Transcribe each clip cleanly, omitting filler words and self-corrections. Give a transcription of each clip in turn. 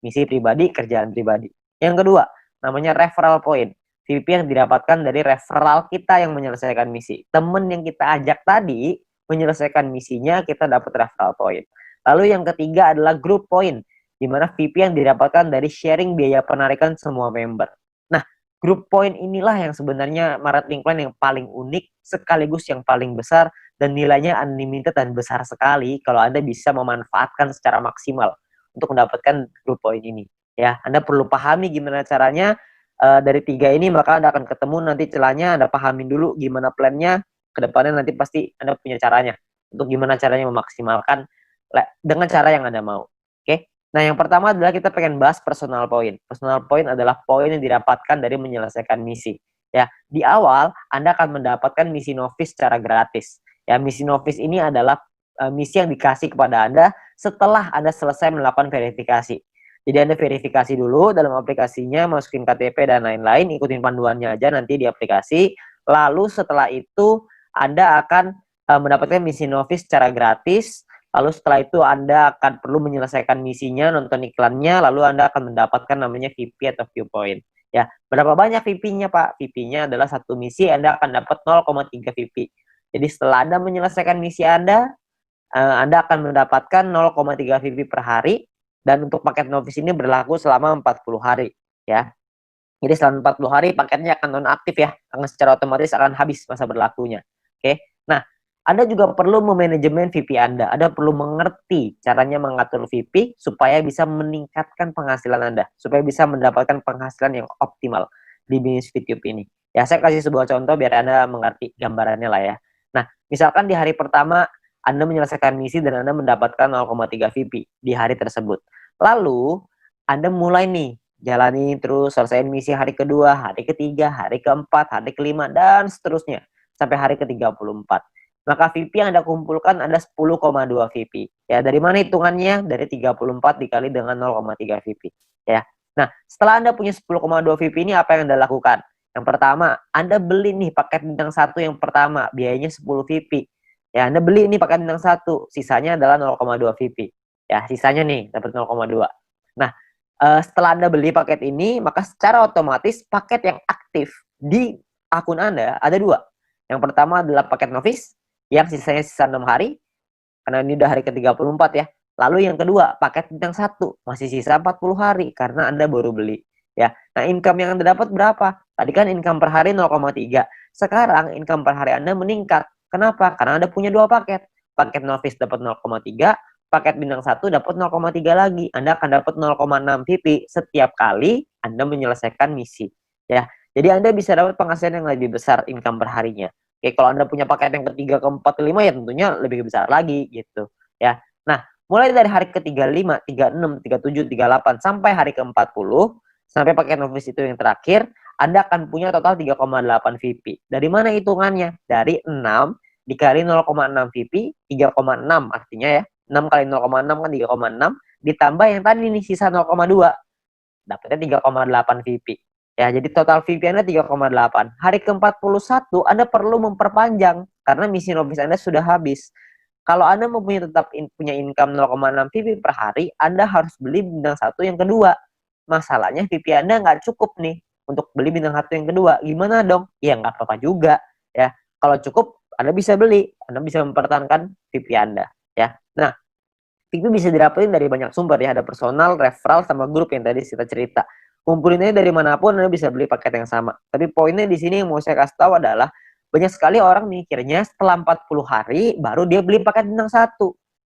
Misi pribadi, kerjaan pribadi. Yang kedua, namanya referral point. VP yang didapatkan dari referral kita yang menyelesaikan misi. Temen yang kita ajak tadi menyelesaikan misinya, kita dapat referral point. Lalu yang ketiga adalah group point, di mana VP yang didapatkan dari sharing biaya penarikan semua member. Nah, Grup poin inilah yang sebenarnya marketing plan yang paling unik, sekaligus yang paling besar, dan nilainya unlimited dan besar sekali kalau Anda bisa memanfaatkan secara maksimal untuk mendapatkan grup poin ini. Ya, Anda perlu pahami gimana caranya dari 3 ini, maka Anda akan ketemu nanti celahnya, Anda pahamin dulu gimana plannya, kedepannya nanti pasti Anda punya caranya untuk gimana caranya memaksimalkan dengan cara yang Anda mau. Oke? Nah, yang pertama adalah kita pengen bahas personal point. Personal point adalah poin yang didapatkan dari menyelesaikan misi. Ya, di awal Anda akan mendapatkan misi novice secara gratis. Ya, misi novice ini adalah misi yang dikasih kepada Anda setelah Anda selesai melakukan verifikasi. Jadi Anda verifikasi dulu dalam aplikasinya, masukin KTP dan lain-lain, ikutin panduannya aja nanti di aplikasi. Lalu setelah itu Anda akan mendapatkan misi novice secara gratis. Lalu setelah itu Anda akan perlu menyelesaikan misinya, nonton iklannya, lalu Anda akan mendapatkan namanya VP atau viewpoint. Ya, berapa banyak VP-nya, Pak? VP-nya adalah satu misi Anda akan dapat 0,3 VP. Jadi setelah Anda menyelesaikan misi Anda akan mendapatkan 0,3 VP per hari, dan untuk paket novice ini berlaku selama 40 hari, ya. Jadi selama 40 hari paketnya akan nonaktif ya, karena secara otomatis akan habis masa berlakunya. Oke. Nah, Anda juga perlu memanajemen VP Anda. Anda perlu mengerti caranya mengatur VP supaya bisa meningkatkan penghasilan Anda, supaya bisa mendapatkan penghasilan yang optimal di bisnis YouTube ini. Ya, saya kasih sebuah contoh biar Anda mengerti gambarannya lah ya. Nah, misalkan di hari pertama Anda menyelesaikan misi dan Anda mendapatkan 0,3 VP di hari tersebut. Lalu, Anda mulai nih jalani terus, selesaiin misi hari kedua, hari ketiga, hari keempat, hari kelima, dan seterusnya sampai hari ke-34. Maka VP yang Anda kumpulkan ada 10,2 VP. Ya, dari mana hitungannya? Dari 34 dikali dengan 0,3 VP. Ya. Nah, setelah Anda punya 10,2 VP ini, apa yang Anda lakukan? Yang pertama, Anda beli nih paket bintang 1 yang pertama, biayanya 10 VP. Ya, Anda beli ini paket bintang 1, sisanya adalah 0,2 VP. Ya, sisanya nih dapat 0,2. Nah, setelah Anda beli paket ini, maka secara otomatis paket yang aktif di akun Anda ada 2. Yang pertama adalah paket novice, yang sisanya sisa 6 hari, karena ini udah hari ke-34 ya. Lalu yang kedua, paket bintang 1, masih sisa 40 hari, karena Anda baru beli. Ya, nah income yang Anda dapat berapa? Tadi kan income per hari 0,3. Sekarang income per hari Anda meningkat. Kenapa? Karena Anda punya 2 paket. Paket novice dapat 0,3, paket bintang 1 dapat 0,3 lagi. Anda akan dapat 0,6 VP setiap kali Anda menyelesaikan misi. Ya, jadi Anda bisa dapat penghasilan yang lebih besar income per harinya. Oke, kalau Anda punya paket yang ketiga, keempat, kelima ya tentunya lebih besar lagi gitu. Ya. Nah, mulai dari hari ke-35, 36, 37, 38 sampai hari ke-40 sampai paket novice itu yang terakhir, Anda akan punya total 3,8 VP. Dari mana hitungannya? Dari 6 dikali 0,6 VP, 3,6 artinya ya. 6 kali 0,6 kan 3,6, ditambah yang tadi nih sisa 0,2, dapatnya 3,8 VP. Ya, jadi total VP Anda 3,8. Hari ke-41 Anda perlu memperpanjang karena misi novice Anda sudah habis. Kalau Anda mau punya income 0,6 VP per hari, Anda harus beli bintang 1 yang kedua. Masalahnya VP Anda nggak cukup nih untuk beli bintang 1 yang kedua. Gimana dong? Ya nggak apa-apa juga. Ya, kalau cukup Anda bisa beli, Anda bisa mempertahankan VP Anda. Ya, nah itu bisa didapetin dari banyak sumber ya, ada personal, referral, sama grup yang tadi kita cerita. Kumpulinnya dari manapun Anda bisa beli paket yang sama. Tapi poinnya di sini yang mau saya kasih tahu adalah banyak sekali orang mikirnya setelah 40 hari baru dia beli paket bintang 1.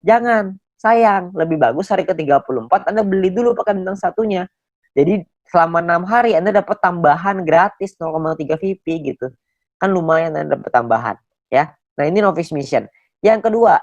Jangan, sayang, lebih bagus hari ke-34 Anda beli dulu paket bintang 1-nya. Jadi selama 6 hari Anda dapat tambahan gratis 0,3 VP gitu. Kan lumayan Anda dapat tambahan ya. Nah, ini novice mission. Yang kedua,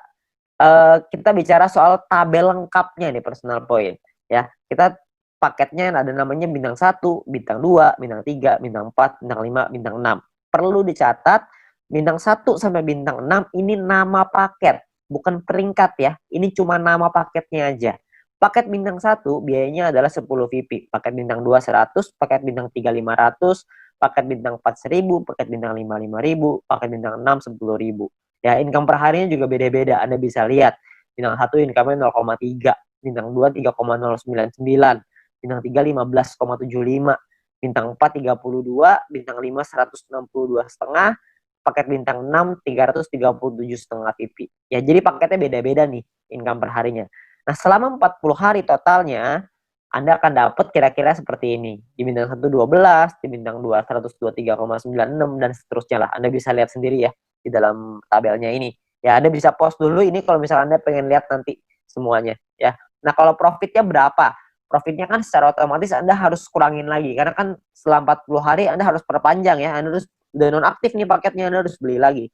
kita bicara soal tabel lengkapnya nih personal point ya. Kita paketnya ada namanya bintang 1, bintang 2, bintang 3, bintang 4, bintang 5, bintang 6. Perlu dicatat bintang 1 sampai bintang 6 ini nama paket, bukan peringkat ya. Ini cuma nama paketnya aja. Paket bintang 1 biayanya adalah 10 VP, paket bintang 2 100, paket bintang 3 500, paket bintang 4 1000, paket bintang 5 5000, paket bintang 6 10.000. Ya, income per harinya juga beda-beda. Anda bisa lihat. Bintang 1 income-nya 0,3, bintang 2 3,099, bintang 3 15,75, bintang 4 32, bintang 5 162,5, paket bintang 6 337,5 VP. Ya, jadi paketnya beda-beda nih income per harinya. Nah, selama 40 hari totalnya Anda akan dapat kira-kira seperti ini. Di bintang 1 12, di bintang 2 123,96 dan seterusnya lah. Anda bisa lihat sendiri ya di dalam tabelnya ini. Ya, Anda bisa pause dulu ini kalau misalnya Anda pengen lihat nanti semuanya ya. Nah, kalau profitnya berapa? Profitnya kan secara otomatis Anda harus kurangin lagi karena kan setelah 40 hari Anda harus perpanjang ya. Anda harus udah nonaktif nih paketnya, Anda harus beli lagi.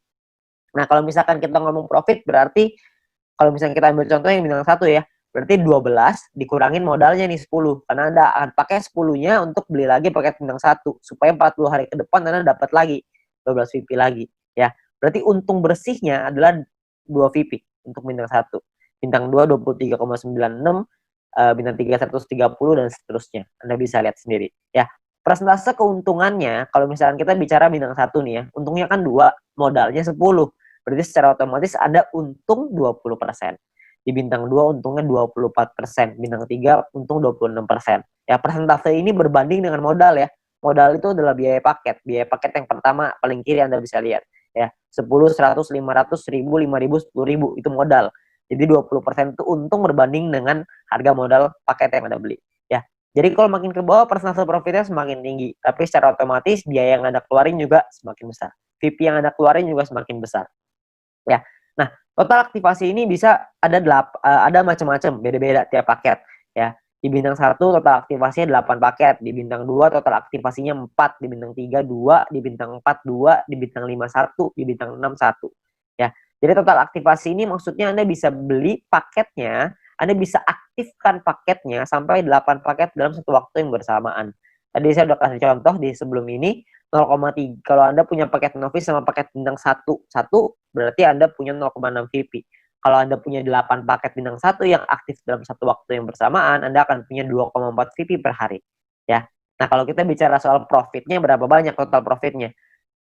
Nah, kalau misalkan kita ngomong profit berarti kalau misalnya kita ambil contoh yang bintang 1 ya, berarti 12 dikurangin modalnya nih 10. Karena Anda akan pakai 10-nya untuk beli lagi paket bintang 1 supaya 40 hari ke depan Anda dapat lagi 12 VP lagi ya. Berarti untung bersihnya adalah 2 VP untuk bintang 1. Bintang 2 23,96, bintang 3 130 dan seterusnya. Anda bisa lihat sendiri ya. Persentase keuntungannya kalau misalkan kita bicara bintang 1 nih ya, untungnya kan 2, modalnya 10. Berarti secara otomatis ada untung 20%. Di bintang 2 untungnya 24%, bintang 3 untung 26%. Ya, persentase ini berbanding dengan modal ya. Modal itu adalah biaya paket. Biaya paket yang pertama paling kiri Anda bisa lihat ya. 10, 100, 500, 1000, 5000, 10.000 itu modal. Jadi 20% itu untung berbanding dengan harga modal paket yang Anda beli ya. Jadi kalau makin ke bawah persentase profitnya semakin tinggi, tapi secara otomatis biaya yang Anda keluarin juga semakin besar. VP yang Anda keluarin juga semakin besar. Ya. Nah, total aktivasi ini bisa ada macam-macam, beda-beda tiap paket ya. Di bintang 1 total aktivasinya 8 paket, di bintang 2 total aktivasinya 4, di bintang 3 2, di bintang 4 2, di bintang 5 1, di bintang 6 1. Ya. Jadi total aktivasi ini maksudnya Anda bisa beli paketnya, Anda bisa aktifkan paketnya sampai 8 paket dalam satu waktu yang bersamaan. Tadi saya udah kasih contoh di sebelum ini 0,3. Kalau Anda punya paket novice sama paket bintang 1, berarti Anda punya 0,6 VP. Kalau Anda punya 8 paket bintang 1 yang aktif dalam satu waktu yang bersamaan, Anda akan punya 2,4 VP per hari. Ya. Nah, kalau kita bicara soal profitnya, berapa banyak total profitnya?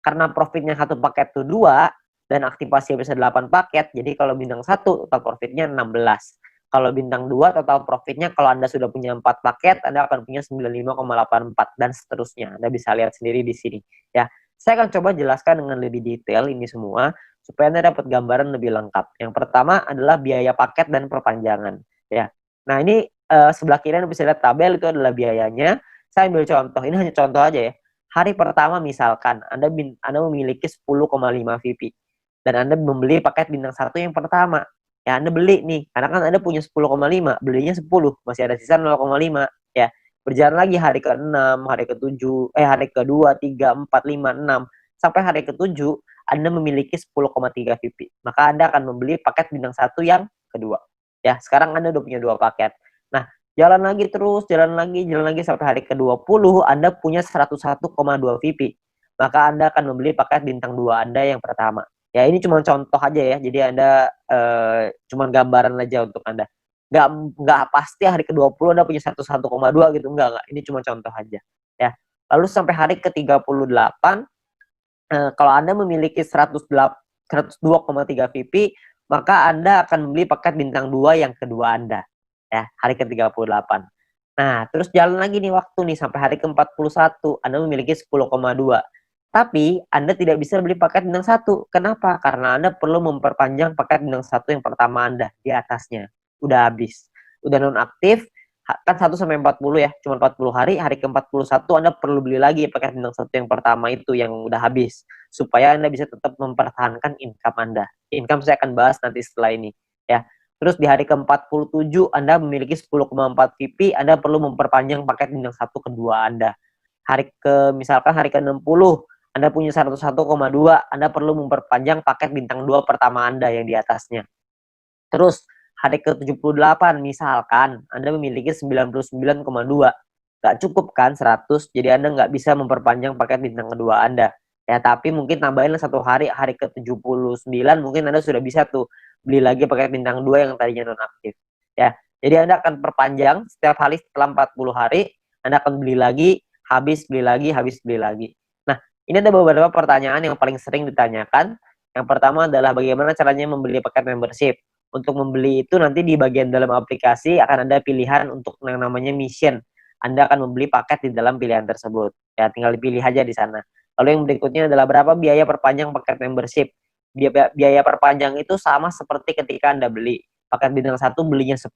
Karena profitnya satu paket itu 2 dan aktivasi bisa 8 paket, jadi kalau bintang 1 total profitnya 16. Kalau bintang 2 total profitnya kalau Anda sudah punya 4 paket, Anda akan punya 95,84 dan seterusnya. Anda bisa lihat sendiri di sini ya. Saya akan coba jelaskan dengan lebih detail ini semua supaya Anda dapat gambaran lebih lengkap. Yang pertama adalah biaya paket dan perpanjangan ya. Nah, ini sebelah kiri Anda bisa lihat tabel itu adalah biayanya. Saya ambil contoh, ini hanya contoh aja ya. Hari pertama misalkan Anda memiliki 10,5 VP dan Anda membeli paket bintang 1 yang pertama. Ya, Anda beli nih, karena kan Anda punya 10,5, belinya 10, masih ada sisa 0,5 ya. Berjalan lagi hari ke-6, hari ke-7, hari ke-2, 3, 4, 5, 6 sampai hari ke-7 Anda memiliki 10,3 VP. Maka Anda akan membeli paket bintang 1 yang kedua. Ya, sekarang Anda udah punya 2 paket. Nah, jalan lagi terus, jalan lagi sampai hari ke-20 Anda punya 101,2 VP. Maka Anda akan membeli paket bintang 2 Anda yang pertama. Ya, ini cuma contoh aja ya. Jadi Anda cuma gambaran aja untuk Anda. Nggak pasti hari ke-20 Anda punya 101,2 gitu. Enggak. Ini cuma contoh aja. Ya. Lalu sampai hari ke-38, kalau Anda memiliki 102,3 VP, maka Anda akan membeli paket bintang 2 yang kedua Anda. Ya, hari ke-38. Nah, terus jalan lagi nih waktu nih sampai hari ke-41, Anda memiliki 10,2. Tapi Anda tidak bisa beli paket bintang 1. Kenapa? Karena Anda perlu memperpanjang paket bintang 1 yang pertama Anda di atasnya. Udah habis. Udah nonaktif, kan 1 sampai 40 ya, cuma 40 hari, hari ke-41 Anda perlu beli lagi paket bintang 1 yang pertama itu yang udah habis. Supaya Anda bisa tetap mempertahankan income Anda. Income saya akan bahas nanti setelah ini. Ya. Terus di hari ke-47 Anda memiliki 10,4 VP, Anda perlu memperpanjang paket bintang 1 kedua Anda. Misalkan hari ke-60 Anda punya 101,2, Anda perlu memperpanjang paket bintang 2 pertama Anda yang di atasnya. Terus hari ke-78 misalkan Anda memiliki 99,2. Nggak cukup kan 100, jadi Anda nggak bisa memperpanjang paket bintang kedua Anda. Ya, tapi mungkin tambahin satu hari, hari ke-79 mungkin Anda sudah bisa tuh beli lagi paket bintang 2 yang tadinya nonaktif. Ya, jadi Anda akan perpanjang setiap hari setelah 40 hari, Anda akan beli lagi, habis beli lagi, habis beli lagi. Nah, ini ada beberapa pertanyaan yang paling sering ditanyakan. Yang pertama adalah bagaimana caranya membeli paket membership. Untuk membeli itu nanti di bagian dalam aplikasi akan ada pilihan untuk yang namanya mission. Anda akan membeli paket di dalam pilihan tersebut. Ya, tinggal dipilih aja di sana. Lalu yang berikutnya adalah berapa biaya perpanjang paket membership. Biaya perpanjang itu sama seperti ketika Anda beli. Paket bintang 1 belinya 10,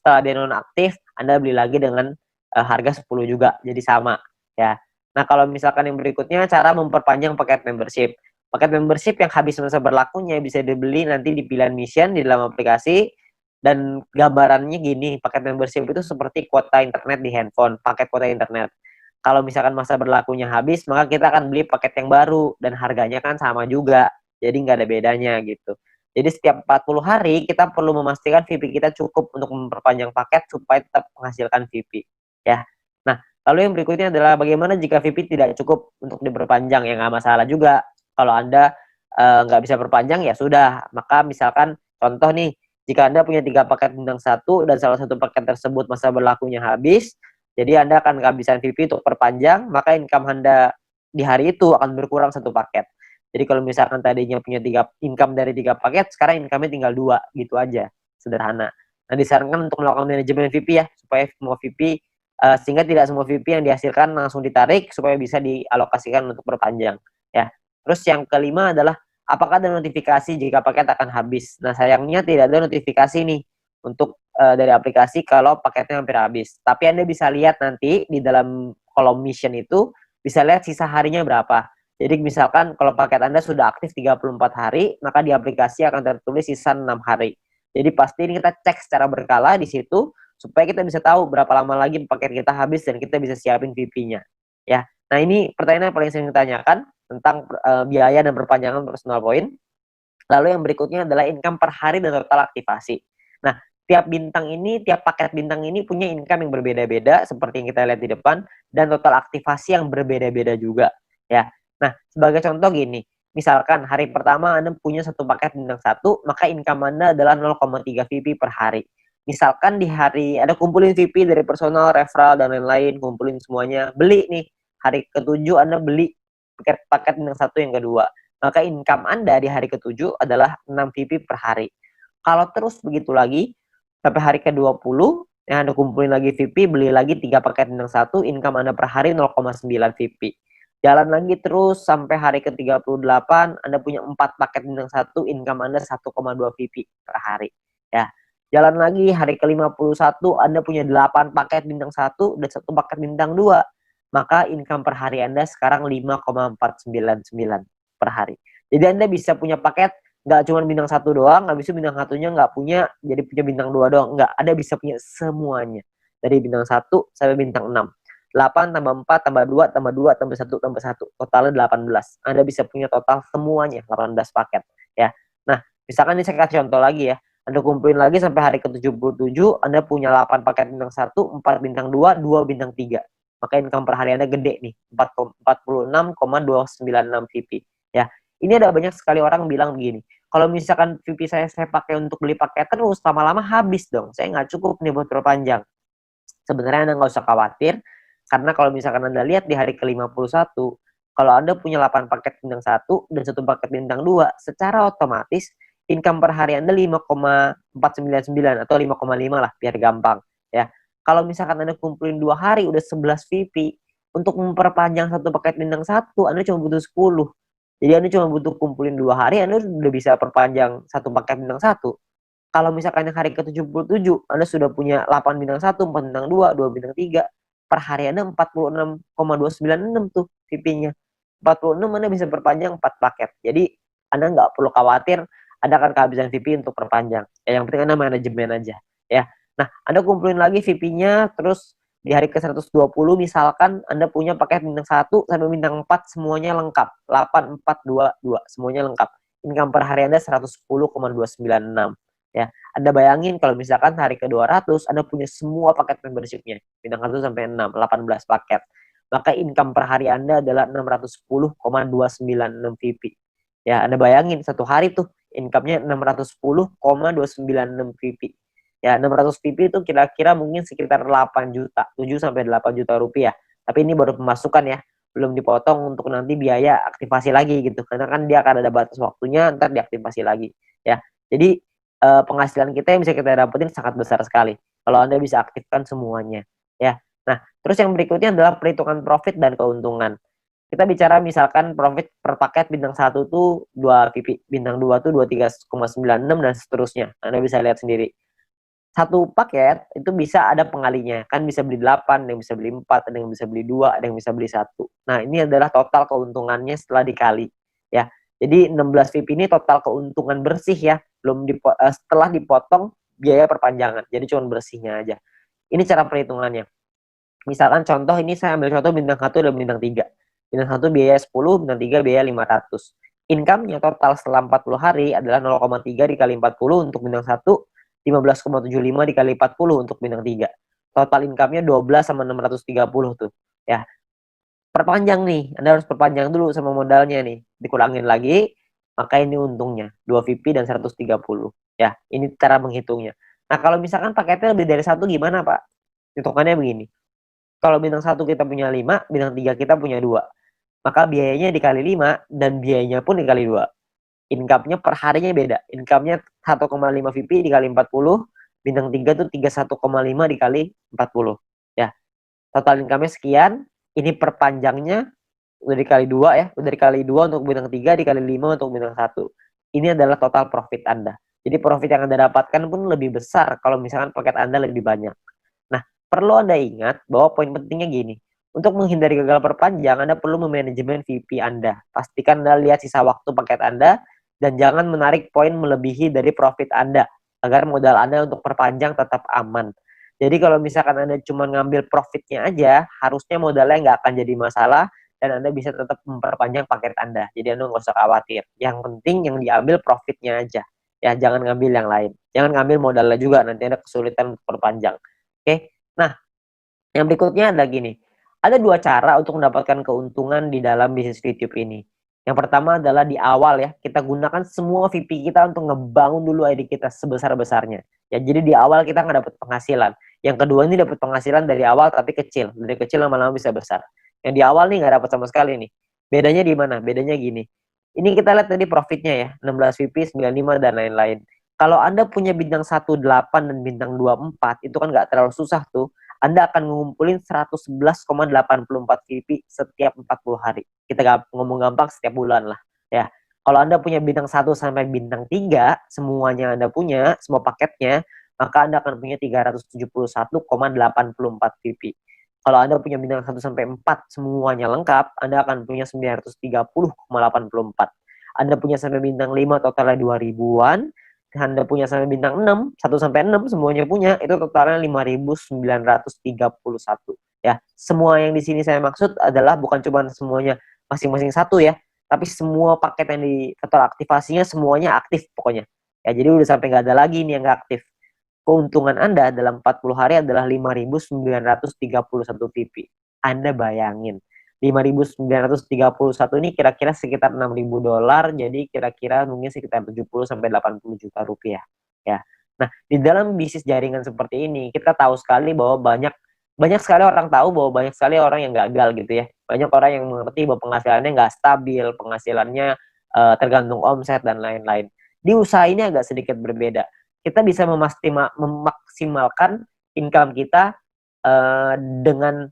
Setelah dia nonaktif, Anda beli lagi dengan harga 10 juga, jadi sama ya. Nah, kalau misalkan yang berikutnya cara memperpanjang paket membership. Paket membership yang habis masa berlakunya bisa dibeli nanti di pilihan mission di dalam aplikasi, dan gambarannya gini, paket membership itu seperti kuota internet di handphone, paket kuota internet. Kalau misalkan masa berlakunya habis, maka kita akan beli paket yang baru dan harganya kan sama juga. Jadi nggak ada bedanya gitu. Jadi setiap 40 hari kita perlu memastikan VP kita cukup untuk memperpanjang paket supaya tetap menghasilkan VP ya. Nah, lalu yang berikutnya adalah bagaimana jika VP tidak cukup untuk diperpanjang, ya nggak masalah juga. Kalau Anda nggak bisa perpanjang ya sudah, maka misalkan contoh nih, jika Anda punya 3 paket bintang 1 dan salah satu paket tersebut masa berlakunya habis, jadi Anda akan kehabisan VP untuk perpanjang, maka income Anda di hari itu akan berkurang 1 paket. Jadi kalau misalkan tadinya punya 3 income dari 3 paket, sekarang income-nya tinggal 2, gitu aja. Sederhana. Nah, disarankan untuk melakukan manajemen VP ya, supaya semua VP sehingga tidak semua VP yang dihasilkan langsung ditarik supaya bisa dialokasikan untuk perpanjang ya. Terus yang kelima adalah apakah ada notifikasi jika paket akan habis. Nah, sayangnya tidak ada notifikasi nih untuk dari aplikasi kalau paketnya hampir habis. Tapi Anda bisa lihat nanti di dalam kolom mission itu bisa lihat sisa harinya berapa. Jadi misalkan kalau paket Anda sudah aktif 34 hari, maka di aplikasi akan tertulis sisa 6 hari. Jadi pasti ini kita cek secara berkala di situ supaya kita bisa tahu berapa lama lagi paket kita habis dan kita bisa siapin VP-nya. Ya. Nah, ini pertanyaan yang paling sering ditanyakan tentang biaya dan perpanjangan personal point. Lalu yang berikutnya adalah income per hari dan total aktivasi. Nah, tiap bintang ini, tiap paket bintang ini punya income yang berbeda-beda seperti yang kita lihat di depan, dan total aktivasi yang berbeda-beda juga ya. Nah, sebagai contoh gini, misalkan hari pertama Anda punya 1 paket bintang 1, maka income Anda adalah 0,3 VP per hari. Misalkan di hari Anda kumpulin VP dari personal, referral, dan lain-lain, kumpulin semuanya, beli nih, hari ke-7 Anda beli paket bintang 1 yang kedua, maka income Anda di hari ke-7 adalah 6 VP per hari. Kalau terus begitu lagi, sampai hari ke-20, yang Anda kumpulin lagi VP, beli lagi 3 paket bintang 1, income Anda per hari 0,9 VP. Jalan lagi terus sampai hari ke-38, Anda punya 4 paket bintang 1, income Anda 1,2 VP per hari. Ya. Jalan lagi hari ke-51, Anda punya 8 paket bintang 1 dan 1 paket bintang 2. Maka income per hari Anda sekarang 5,499 per hari. Jadi Anda bisa punya paket nggak cuma bintang 1 doang, habis itu bintang 1-nya nggak punya, jadi punya bintang 2 doang. Nggak, Anda bisa punya semuanya. Dari bintang 1 sampai bintang 6. 8 tambah 4 tambah 2 tambah 2 tambah 1 tambah 1. Totalnya 18. Anda bisa punya total semuanya 18 paket ya. Nah, misalkan ini saya kasih contoh lagi ya. Anda kumpulin lagi sampai hari ke-77, Anda punya 8 paket bintang 1, 4 bintang 2, 2 bintang 3. Maka income per hari Anda gede nih, 46,296 VP ya. Ini ada banyak sekali orang bilang begini, kalau misalkan VP saya pakai untuk beli paket terus, lama-lama habis dong, saya nggak cukup nih buat perpanjang. Sebenarnya Anda nggak usah khawatir, karena kalau misalkan Anda lihat di hari ke-51, kalau Anda punya 8 paket bintang 1 dan 1 paket bintang 2, secara otomatis income per hari Anda 5,499 atau 5,5 lah biar gampang ya. Kalau misalkan Anda kumpulin 2 hari udah 11 VP, untuk memperpanjang 1 paket bintang 1 Anda cuma butuh 10. Jadi Anda cuma butuh kumpulin 2 hari, Anda udah bisa perpanjang 1 paket bintang 1. Kalau misalkan yang hari ke-77 Anda sudah punya 8 bintang 1, 4 bintang 2, 2 bintang 3, per hari Anda 46,296 tuh VP-nya. 46 Anda bisa perpanjang 4 paket. Jadi Anda nggak perlu khawatir Anda akan kehabisan VP untuk perpanjang. Ya, yang penting Anda manajemen aja ya. Nah, Anda kumpulin lagi VP-nya, terus di hari ke-120 misalkan Anda punya paket bintang 1 sampai bintang 4 semuanya lengkap. 8, 4, 2, 2 semuanya lengkap. Income per hari Anda 110,296 ya. Anda bayangin kalau misalkan hari ke-200 Anda punya semua paket membership-nya, bintang 1 sampai 6, 18 paket. Maka income per hari Anda adalah 610,296 VP. Ya, Anda bayangin satu hari tuh income-nya 610,296 VP. Ya, 600 VP itu kira-kira mungkin sekitar 8 juta, 7 sampai 8 juta rupiah. Tapi ini baru pemasukan ya, belum dipotong untuk nanti biaya aktivasi lagi gitu. Karena kan dia akan ada batas waktunya, ntar diaktifasi lagi ya. Jadi penghasilan kita yang bisa kita dapetin sangat besar sekali kalau Anda bisa aktifkan semuanya ya. Nah, terus yang berikutnya adalah perhitungan profit dan keuntungan. Kita bicara misalkan profit per paket bintang 1 tuh 2 VP, bintang 2 tuh 23,96 dan seterusnya. Anda bisa lihat sendiri. satu paket itu bisa ada pengalinya. Kan bisa beli 8, ada yang bisa beli 4, ada yang bisa beli 2, ada yang bisa beli 1. Nah, ini adalah total keuntungannya setelah dikali ya. Jadi 16 VIP ini total keuntungan bersih ya, belum setelah dipotong biaya perpanjangan. Jadi cuma bersihnya aja. Ini cara perhitungannya. Misalkan contoh ini saya ambil contoh bintang 1 dan bintang 3. Bintang 1 biaya 10, bintang 3 biaya 500. Income-nya total setelah 40 hari adalah 0,3 dikali 40 untuk bintang 1, 15,75 dikali 40 untuk bintang 3. Total income-nya 12 sama 630 tuh. Ya. Perpanjang nih, Anda harus perpanjang dulu sama modalnya nih. Dikurangin lagi, maka ini untungnya 2 VP dan 130. Ya, ini cara menghitungnya. Nah, kalau misalkan paketnya lebih dari 1 gimana, Pak? Hitungannya begini. Kalau bintang 1 kita punya 5, bintang 3 kita punya 2. Maka biayanya dikali 5 dan biayanya pun dikali 2. Income-nya per harinya beda. Income-nya 1,5 VP dikali 40, bintang 3 tuh 31,5 dikali 40. Ya. Total income-nya sekian, ini perpanjangnya udah dikali 2 ya, udah dikali 2 untuk bintang 3, dikali 5 untuk bintang 1. Ini adalah total profit Anda. Jadi profit yang Anda dapatkan pun lebih besar kalau misalkan paket Anda lebih banyak. Nah, perlu Anda ingat bahwa poin pentingnya gini. Untuk menghindari gagal perpanjang, Anda perlu memanajemen VP Anda. Pastikan Anda lihat sisa waktu paket Anda dan jangan menarik poin melebihi dari profit Anda agar modal Anda untuk perpanjang tetap aman. Jadi kalau misalkan Anda cuma ngambil profitnya aja, harusnya modalnya nggak akan jadi masalah dan Anda bisa tetap memperpanjang paket Anda. Jadi Anda nggak usah khawatir. Yang penting yang diambil profitnya aja. Ya, jangan ngambil yang lain. Jangan ngambil modalnya juga, nanti Anda kesulitan untuk perpanjang. Oke? Nah, yang berikutnya adalah gini. Ada 2 cara untuk mendapatkan keuntungan di dalam bisnis YouTube ini. Yang pertama adalah di awal ya, kita gunakan semua VP kita untuk ngebangun dulu ID kita sebesar-besarnya. Ya, jadi di awal kita nggak dapat penghasilan. Yang kedua ini dapat penghasilan dari awal tapi kecil. Dari kecil lama-lama bisa besar. Yang di awal nih nggak dapat sama sekali nih. Bedanya di mana? Bedanya gini. Ini kita lihat tadi profitnya ya, 16 VP, 95 dan lain-lain. Kalau Anda punya bintang 18 dan bintang 24, itu kan nggak terlalu susah tuh. Anda akan ngumpulin 111,84 VP setiap 40 hari. Kita ngomong gampang setiap bulan lah. Ya. Kalau Anda punya bintang 1 sampai bintang 3, semuanya Anda punya, semua paketnya, maka Anda akan punya 371,84 VP. Kalau Anda punya bintang 1 sampai 4 semuanya lengkap, Anda akan punya 930,84. Anda punya sampai bintang 5 totalnya 2000-an, Anda punya sampai bintang 6, 1 sampai 6 semuanya punya, itu totalnya 5.931 ya. Semua yang di sini saya maksud adalah bukan cuma semuanya masing-masing satu ya, tapi semua paket yang di total aktivasinya semuanya aktif pokoknya. Ya, jadi udah sampai nggak ada lagi ini yang nggak aktif. Keuntungan Anda dalam 40 hari adalah 5.931 VP. Anda bayangin, 5.931 ini kira-kira sekitar $6.000, jadi kira-kira mungkin sekitar 70 sampai 80 juta rupiah ya. Nah, di dalam bisnis jaringan seperti ini kita tahu sekali bahwa banyak sekali orang tahu bahwa banyak sekali orang yang gagal gitu ya. Banyak orang yang mengerti bahwa penghasilannya nggak stabil, penghasilannya tergantung omset dan lain-lain. Di usaha ini agak sedikit berbeda. Kita bisa memaksimalkan income kita dengan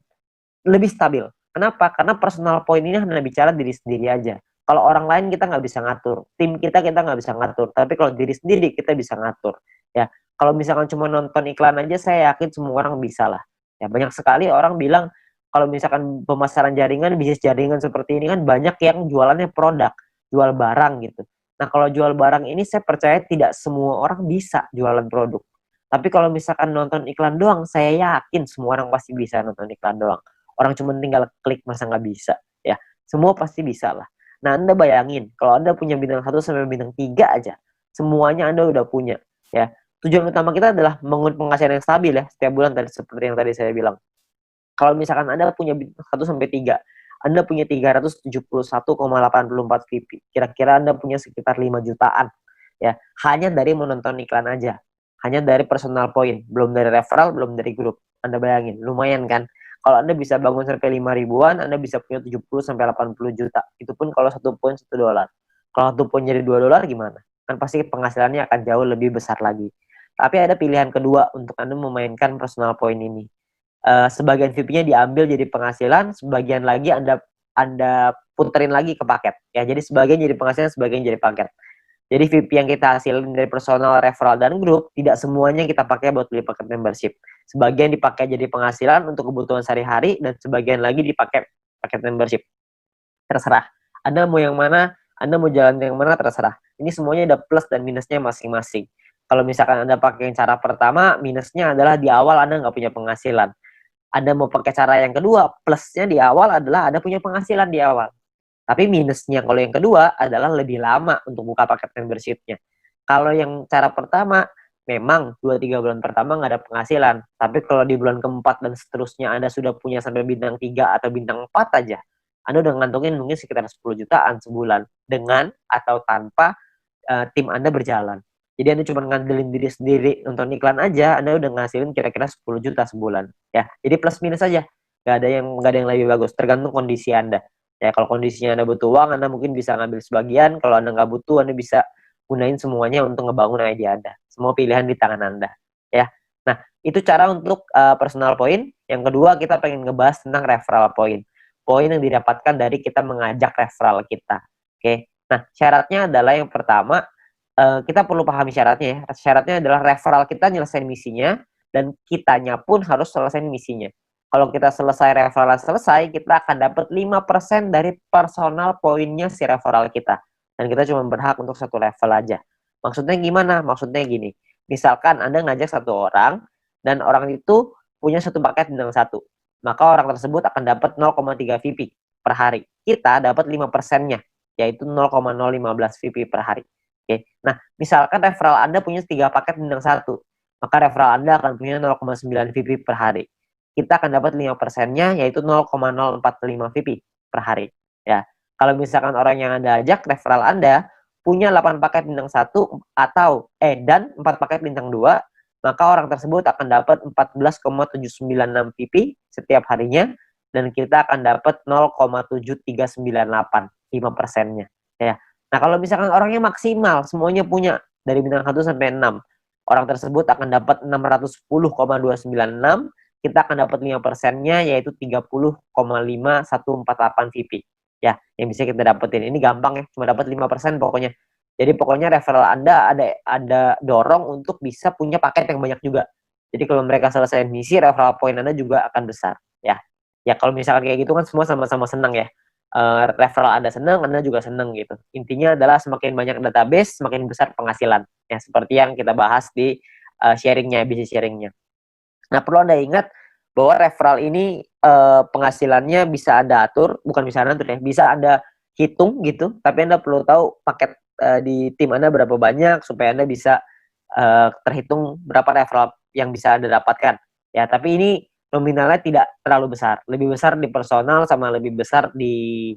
lebih stabil. Kenapa? Karena personal point ini hanya bicara diri sendiri aja. Kalau orang lain kita nggak bisa ngatur, tim kita nggak bisa ngatur. Tapi kalau diri sendiri kita bisa ngatur. Ya, kalau misalkan cuma nonton iklan aja, saya yakin semua orang bisa lah. Ya, banyak sekali orang bilang kalau misalkan pemasaran jaringan, bisnis jaringan seperti ini kan banyak yang jualannya produk, jual barang gitu. Nah, kalau jual barang ini saya percaya tidak semua orang bisa jualan produk. Tapi kalau misalkan nonton iklan doang, saya yakin semua orang pasti bisa nonton iklan doang. Orang cuma tinggal klik, masa nggak bisa ya. Semua pasti bisa lah. Nah, Anda bayangin kalau Anda punya bintang 1 sampai bintang 3 aja, semuanya Anda udah punya ya. Tujuan utama kita adalah membangun penghasilan yang stabil ya setiap bulan, tadi seperti yang tadi saya bilang. Kalau misalkan Anda punya bintang 1 sampai 3, Anda punya 371,84 VP. Kira-kira Anda punya sekitar 5 jutaan ya, hanya dari menonton iklan aja. Hanya dari personal point, belum dari referral, belum dari grup. Anda bayangin, lumayan kan? Kalau Anda bisa bangun sampai 5 ribuan, Anda bisa punya 70 sampai 80 juta. Itu pun kalau 1 poin $1. Kalau 1 poin jadi $2 gimana? Kan pasti penghasilannya akan jauh lebih besar lagi. Tapi ada pilihan kedua untuk Anda memainkan personal point ini. Sebagian VP-nya diambil jadi penghasilan, sebagian lagi Anda puterin lagi ke paket. Ya, jadi sebagian jadi penghasilan, sebagian jadi paket. Jadi VIP yang kita hasilin dari personal, referral, dan grup, tidak semuanya kita pakai buat beli paket membership. Sebagian dipakai jadi penghasilan untuk kebutuhan sehari-hari, dan sebagian lagi dipakai paket membership. Terserah. Anda mau yang mana, Anda mau jalan yang mana, terserah. Ini semuanya ada plus dan minusnya masing-masing. Kalau misalkan Anda pakai yang cara pertama, minusnya adalah di awal Anda nggak punya penghasilan. Anda mau pakai cara yang kedua, plusnya di awal adalah Anda punya penghasilan di awal. Tapi minusnya kalau yang kedua adalah lebih lama untuk buka paket membership-nya. Kalau yang cara pertama, memang 2-3 bulan pertama nggak ada penghasilan. Tapi kalau di bulan keempat dan seterusnya Anda sudah punya sampai bintang 3 atau bintang 4 aja, Anda udah ngantongin mungkin sekitar 10 jutaan sebulan dengan atau tanpa tim Anda berjalan. Jadi Anda cuma ngandelin diri sendiri nonton iklan aja, Anda udah ngasilin kira-kira 10 juta sebulan. Ya, jadi plus minus aja. Nggak ada yang lebih bagus, tergantung kondisi Anda. Ya, kalau kondisinya Anda butuh uang, Anda mungkin bisa ngambil sebagian. Kalau Anda nggak butuh, Anda bisa gunain semuanya untuk ngebangun ide Anda. Semua pilihan di tangan Anda. Ya. Nah, itu cara untuk personal point. Yang kedua, kita pengen ngebahas tentang referral point. Poin yang didapatkan dari kita mengajak referral kita. Oke. Nah, syaratnya adalah yang pertama, kita perlu pahami syaratnya ya. Syaratnya adalah referral kita nyelesain misinya, dan kitanya pun harus selesai misinya. Kalau kita selesai referral selesai, kita akan dapat 5% dari personal poinnya si referral kita. Dan kita cuma berhak untuk satu level aja. Maksudnya gimana? Maksudnya gini. Misalkan Anda ngajak satu orang, dan orang itu punya satu paket bintang 1. Maka orang tersebut akan dapat 0,3 VP per hari. Kita dapat 5%-nya, yaitu 0,015 VP per hari. Oke. Nah, misalkan referral Anda punya 3 paket bintang 1, maka referral Anda akan punya 0,9 VP per hari. Kita akan dapat 5%-nya, yaitu 0,045 VP per hari. Ya. Kalau misalkan orang yang Anda ajak, referral Anda punya 8 paket bintang 1 dan 4 paket bintang 2, maka orang tersebut akan dapat 14,796 VP setiap harinya, dan kita akan dapat 0,7398, 5%-nya. Ya. Nah, kalau misalkan orangnya maksimal, semuanya punya dari bintang 1 sampai 6, orang tersebut akan dapat 610,296, kita akan dapat 5%-nya, yaitu 30,5148 VP. Ya, yang bisa kita dapetin. Ini gampang ya, cuma dapat 5% pokoknya. Jadi pokoknya referral Anda ada dorong untuk bisa punya paket yang banyak juga. Jadi kalau mereka selesai misi, referral point Anda juga akan besar. Ya, ya kalau misalkan kayak gitu kan semua sama-sama senang ya. Referral Anda senang, Anda juga senang gitu. Intinya adalah semakin banyak database, semakin besar penghasilan. Ya, seperti yang kita bahas di sharingnya, bisnis sharingnya. Nah, perlu Anda ingat bahwa referral ini penghasilannya bisa Anda atur, bukan bisa Anda atur ya, bisa Anda hitung gitu, tapi Anda perlu tahu paket di tim Anda berapa banyak supaya Anda bisa terhitung berapa referral yang bisa Anda dapatkan. Ya, tapi ini nominalnya tidak terlalu besar. Lebih besar di personal sama lebih besar di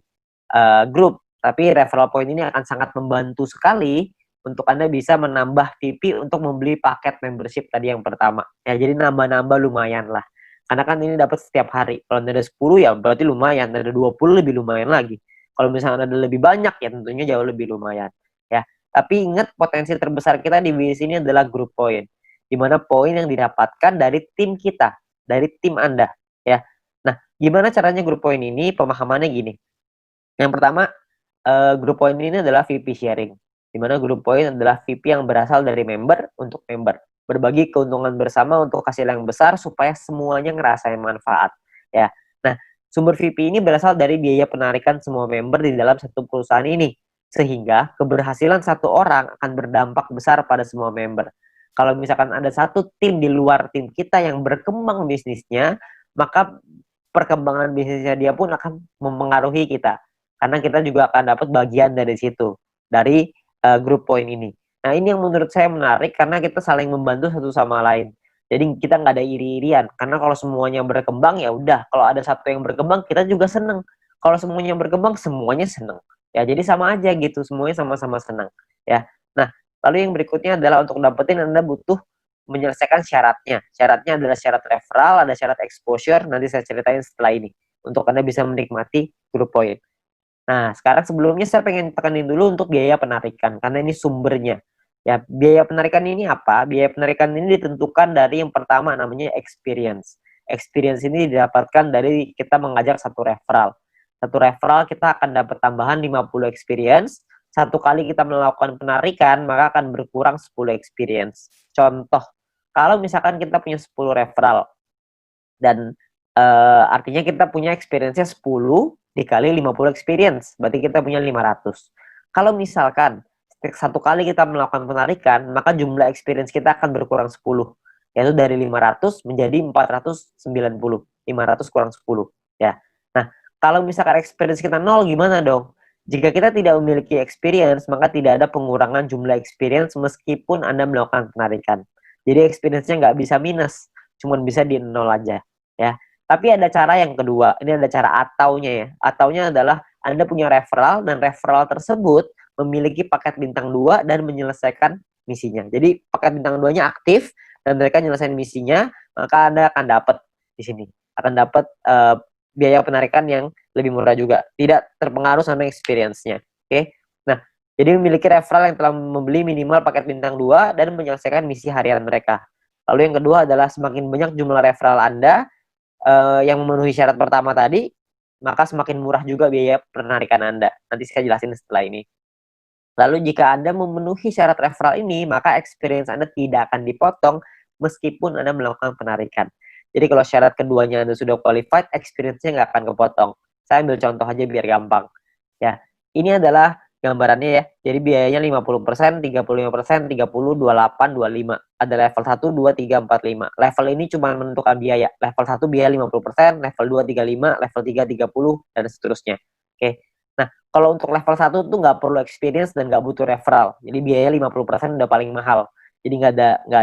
grup. Tapi referral point ini akan sangat membantu sekali untuk Anda bisa menambah VP untuk membeli paket membership tadi yang pertama. Ya, jadi nambah-nambah lumayan lah. Karena kan ini dapat setiap hari. Kalau ada 10 ya berarti lumayan. Ada 20 lebih lumayan lagi. Kalau misalnya ada lebih banyak ya tentunya jauh lebih lumayan. Ya, tapi ingat potensi terbesar kita di bisnis ini adalah group point. Di mana poin yang didapatkan dari tim kita, dari tim Anda. Ya. Nah, gimana caranya group point ini? Pemahamannya gini. Yang pertama, group point ini adalah VP sharing. Di mana group point adalah VP yang berasal dari member untuk member. Berbagi keuntungan bersama untuk hasil yang besar supaya semuanya ngerasain manfaat. Ya. Nah, sumber VP ini berasal dari biaya penarikan semua member di dalam satu perusahaan ini. Sehingga keberhasilan satu orang akan berdampak besar pada semua member. Kalau misalkan ada satu tim di luar tim kita yang berkembang bisnisnya, maka perkembangan bisnisnya dia pun akan mempengaruhi kita. Karena kita juga akan dapat bagian dari situ, dari group point ini. Nah, ini yang menurut saya menarik karena kita saling membantu satu sama lain. Jadi kita nggak ada iri-irian. Karena kalau semuanya berkembang ya udah. Kalau ada satu yang berkembang kita juga seneng. Kalau semuanya berkembang semuanya seneng. Ya jadi sama aja gitu. Semuanya sama-sama senang. Ya. Nah, lalu yang berikutnya adalah untuk dapetin Anda butuh menyelesaikan syaratnya. Syaratnya adalah syarat referral, ada syarat exposure. Nanti saya ceritain setelah ini. Untuk Anda bisa menikmati group point. Nah, sekarang sebelumnya saya pengen tekanin dulu untuk biaya penarikan, karena ini sumbernya. Ya, biaya penarikan ini apa? Biaya penarikan ini ditentukan dari yang pertama namanya experience. Experience ini didapatkan dari kita mengajak satu referral. Satu referral kita akan dapat tambahan 50 experience, satu kali kita melakukan penarikan, maka akan berkurang 10 experience. Contoh, kalau misalkan kita punya 10 referral, dan artinya kita punya experience-nya 10 dikali 50 experience, berarti kita punya 500. Kalau misalkan satu kali kita melakukan penarikan, maka jumlah experience kita akan berkurang 10, yaitu dari 500 menjadi 490. 500 kurang 10, ya. Nah, kalau misalkan experience kita 0, gimana dong? Jika kita tidak memiliki experience, maka tidak ada pengurangan jumlah experience meskipun Anda melakukan penarikan. Jadi experience-nya nggak bisa minus, cuma bisa di 0 aja, ya. Tapi ada cara yang kedua, ini ada cara ataunya ya. Ataunya adalah Anda punya referral dan referral tersebut memiliki paket bintang 2 dan menyelesaikan misinya. Jadi paket bintang 2-nya aktif dan mereka menyelesaikan misinya, maka Anda akan dapat di sini. Akan dapat biaya penarikan yang lebih murah juga. Tidak terpengaruh sama experience-nya. Oke. Nah, jadi memiliki referral yang telah membeli minimal paket bintang 2 dan menyelesaikan misi harian mereka. Lalu yang kedua adalah semakin banyak jumlah referral Anda yang memenuhi syarat pertama tadi, maka semakin murah juga biaya penarikan Anda. Nanti saya jelasin setelah ini. Lalu jika Anda memenuhi syarat referral ini, maka experience Anda tidak akan dipotong meskipun Anda melakukan penarikan. Jadi kalau syarat keduanya Anda sudah qualified, experience-nya nggak akan kepotong. Saya ambil contoh aja biar gampang. Ya, ini adalah gambarannya ya. Jadi biayanya 50%, 35%, 30, 28, 25. Ada level 1, 2, 3, 4, 5. Level ini cuma menentukan biaya. Level 1 biaya 50%, level 2 35, level 3 30, dan seterusnya. Oke. Nah, kalau untuk level 1 tuh nggak perlu experience dan nggak butuh referral. Jadi biaya 50% udah paling mahal. Jadi nggak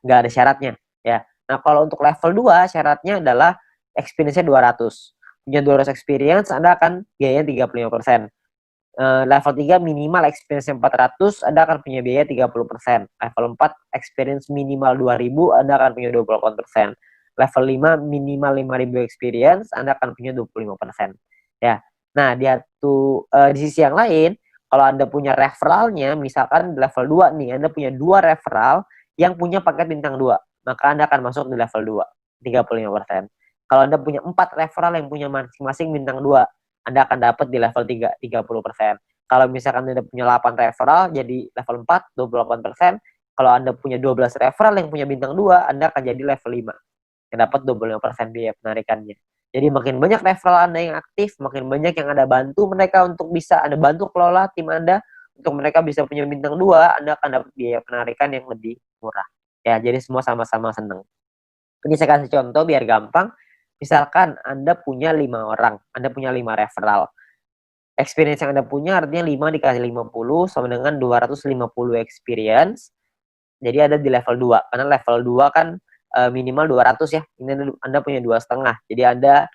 ada syaratnya ya. Nah, kalau untuk level 2 syaratnya adalah experience-nya 200. Punya 200 experience, Anda akan biayanya 35%. Level 3 minimal experience 400, Anda akan punya biaya 30%. Level 4 experience minimal 2000, Anda akan punya 28%. Level 5 minimal 5000 experience, Anda akan punya 25%. Ya. Nah, di sisi yang lain, kalau Anda punya referralnya, misalkan di level 2 nih, Anda punya 2 referral yang punya paket bintang 2, maka Anda akan masuk di level 2, 35%. Kalau Anda punya 4 referral yang punya masing-masing bintang 2, Anda akan dapat di level 3, 30%. Kalau misalkan Anda punya 8 referral, jadi level 4, 28%. Kalau Anda punya 12 referral yang punya bintang 2, Anda akan jadi level 5, yang dapat 25% biaya penarikannya. Jadi makin banyak referral Anda yang aktif, makin banyak yang Anda bantu mereka untuk bisa Anda bantu kelola tim Anda untuk mereka bisa punya bintang 2, Anda akan dapat biaya penarikan yang lebih murah. Ya, jadi semua sama-sama senang. Ini saya kasih contoh biar gampang. Misalkan Anda punya 5 orang, Anda punya 5 referral. Experience yang Anda punya artinya 5 dikali 50 sama dengan 250 experience. Jadi ada di level 2. Karena level 2 kan minimal 200 ya. Ini Anda punya 2,5. Jadi Anda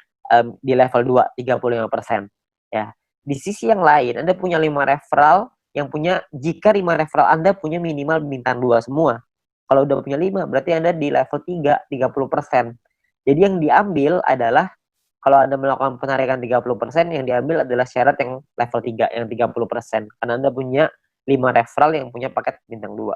di level 2, 35%. Ya. Di sisi yang lain, Anda punya 5 referral yang punya, jika 5 referral Anda punya minimal bintang 2 semua. Kalau udah punya 5, berarti Anda di level 3, 30%. Jadi yang diambil adalah, kalau Anda melakukan penarikan 30%, yang diambil adalah syarat yang level 3, yang 30%. Karena Anda punya 5 referral yang punya paket bintang 2.